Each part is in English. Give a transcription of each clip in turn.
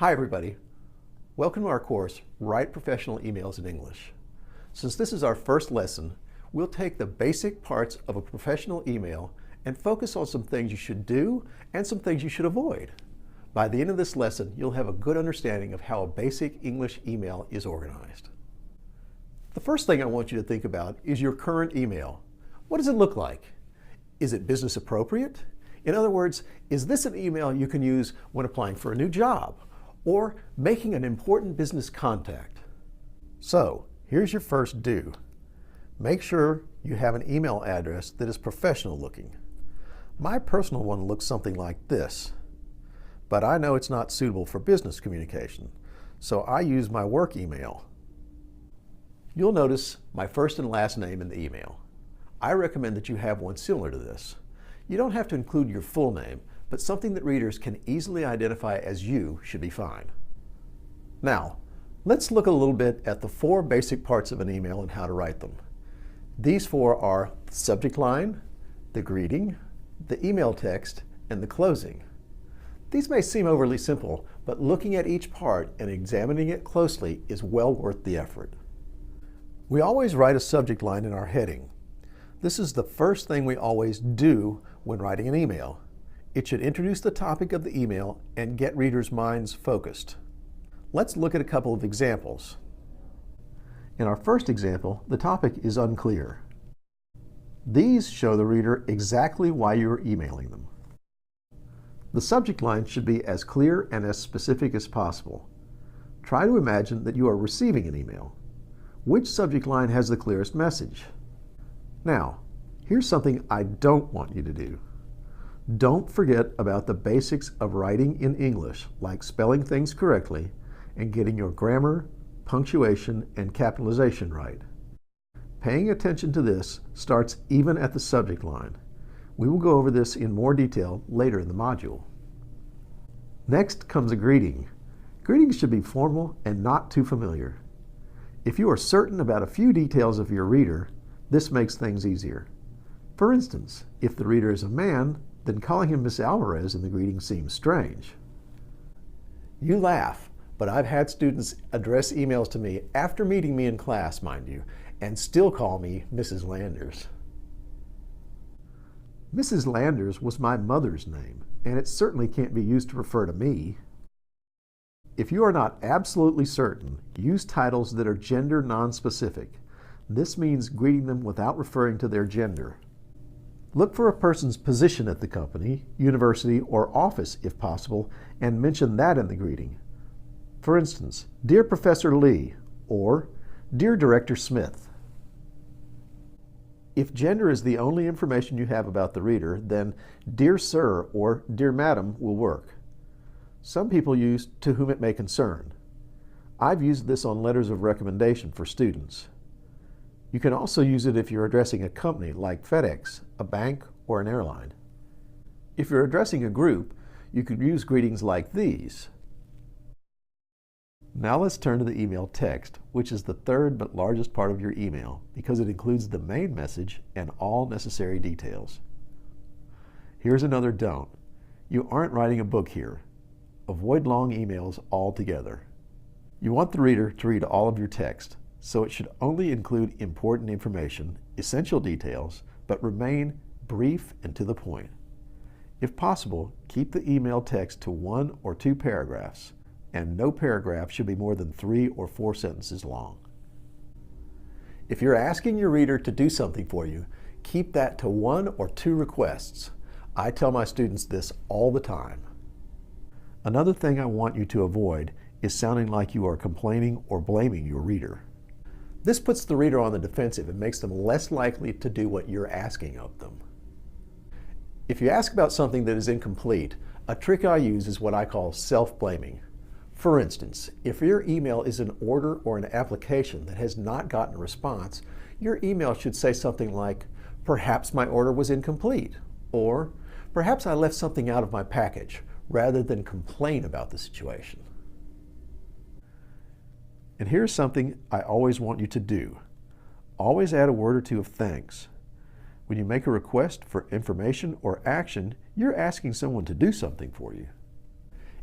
Hi everybody. Welcome to our course, Write Professional Emails in English. Since this is our first lesson, we'll take the basic parts of a professional email and focus on some things you should do and some things you should avoid. By the end of this lesson, you'll have a good understanding of how a basic English email is organized. The first thing I want you to think about is your current email. What does it look like? Is it business appropriate? In other words, is this an email you can use when applying for a new job or making an important business contact? So, here's your first do. Make sure you have an email address that is professional looking. My personal one looks something like this, but I know it's not suitable for business communication, so I use my work email. You'll notice my first and last name in the email. I recommend that you have one similar to this. You don't have to include your full name, but something that readers can easily identify as you should be fine. Now, let's look a little bit at the four basic parts of an email and how to write them. These four are the subject line, the greeting, the email text, and the closing. These may seem overly simple, but looking at each part and examining it closely is well worth the effort. We always write a subject line in our heading. This is the first thing we always do when writing an email. It should introduce the topic of the email and get readers' minds focused. Let's look at a couple of examples. In our first example, the topic is unclear. These show the reader exactly why you're emailing them. The subject line should be as clear and as specific as possible. Try to imagine that you are receiving an email. Which subject line has the clearest message? Now, here's something I don't want you to do. Don't forget about the basics of writing in English, like spelling things correctly and getting your grammar, punctuation, and capitalization right. Paying attention to this starts even at the subject line. We will go over this in more detail later in the module. Next comes a greeting. Greetings should be formal and not too familiar. If you are certain about a few details of your reader, this makes things easier. For instance, if the reader is a man, then calling him Miss Alvarez in the greeting seems strange. You laugh, but I've had students address emails to me after meeting me in class, mind you, and still call me Mrs. Landers. Mrs. Landers was my mother's name, and it certainly can't be used to refer to me. If you are not absolutely certain, use titles that are gender non-specific. This means greeting them without referring to their gender. Look for a person's position at the company, university, or office if possible, and mention that in the greeting. For instance, Dear Professor Lee, or Dear Director Smith. If gender is the only information you have about the reader, then Dear Sir or Dear Madam will work. Some people use To Whom It May Concern. I've used this on letters of recommendation for students. You can also use it if you're addressing a company like FedEx, a bank, or an airline. If you're addressing a group, you could use greetings like these. Now let's turn to the email text, which is the third but largest part of your email because it includes the main message and all necessary details. Here's another don't. You aren't writing a book here. Avoid long emails altogether. You want the reader to read all of your text, so it should only include important information, essential details, but remain brief and to the point. If possible, keep the email text to 1 or 2 paragraphs, and no paragraph should be more than 3 or 4 sentences long. If you're asking your reader to do something for you, keep that to 1 or 2 requests. I tell my students this all the time. Another thing I want you to avoid is sounding like you are complaining or blaming your reader. This puts the reader on the defensive and makes them less likely to do what you're asking of them. If you ask about something that is incomplete, a trick I use is what I call self-blaming. For instance, if your email is an order or an application that has not gotten a response, your email should say something like, perhaps my order was incomplete, or perhaps I left something out of my package, rather than complain about the situation. And here's something I always want you to do. Always add a word or two of thanks. When you make a request for information or action, you're asking someone to do something for you.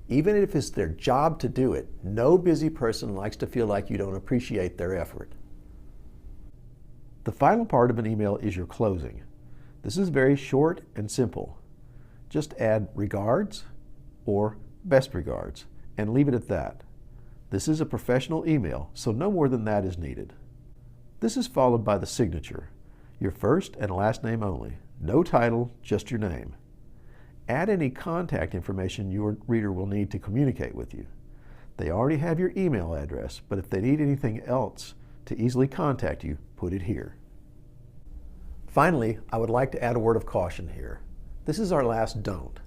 Even if it's their job to do it, no busy person likes to feel like you don't appreciate their effort. The final part of an email is your closing. This is very short and simple. Just add regards or best regards and leave it at that. This is a professional email, so no more than that is needed. This is followed by the signature, your first and last name only. No title, just your name. Add any contact information your reader will need to communicate with you. They already have your email address, but if they need anything else to easily contact you, put it here. Finally, I would like to add a word of caution here. This is our last don't.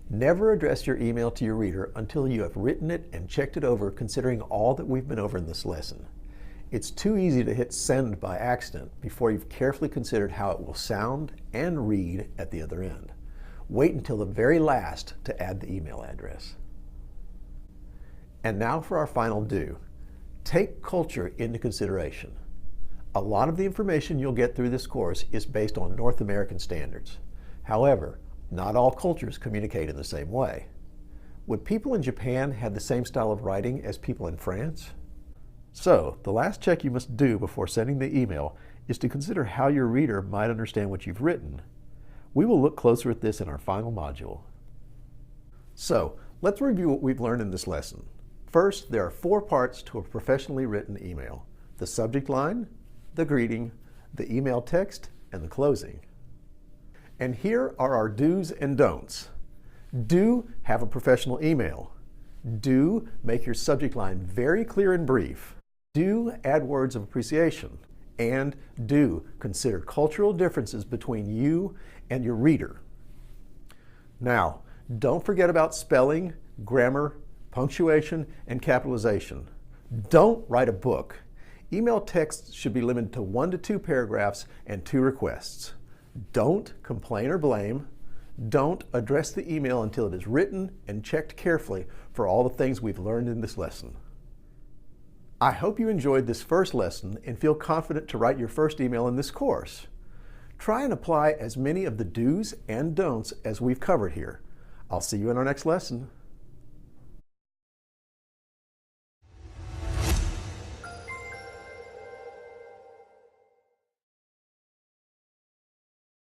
Never address your email to your reader until you have written it and checked it over, considering all that we've been over in this lesson. It's too easy to hit send by accident before you've carefully considered how it will sound and read at the other end. Wait until the very last to add the email address. And now for our final do. Take culture into consideration. A lot of the information you'll get through this course is based on North American standards. However, not all cultures communicate in the same way. Would people in Japan have the same style of writing as people in France? So, the last check you must do before sending the email is to consider how your reader might understand what you've written. We will look closer at this in our final module. So, let's review what we've learned in this lesson. First, there are 4 parts to a professionally written email: the subject line, the greeting, the email text, and the closing. And here are our do's and don'ts. Do have a professional email. Do make your subject line very clear and brief. Do add words of appreciation. And do consider cultural differences between you and your reader. Now, don't forget about spelling, grammar, punctuation, and capitalization. Don't write a book. Email texts should be limited to 1 to 2 paragraphs and 2 requests. Don't complain or blame. Don't address the email until it is written and checked carefully for all the things we've learned in this lesson. I hope you enjoyed this first lesson and feel confident to write your first email in this course. Try and apply as many of the do's and don'ts as we've covered here. I'll see you in our next lesson.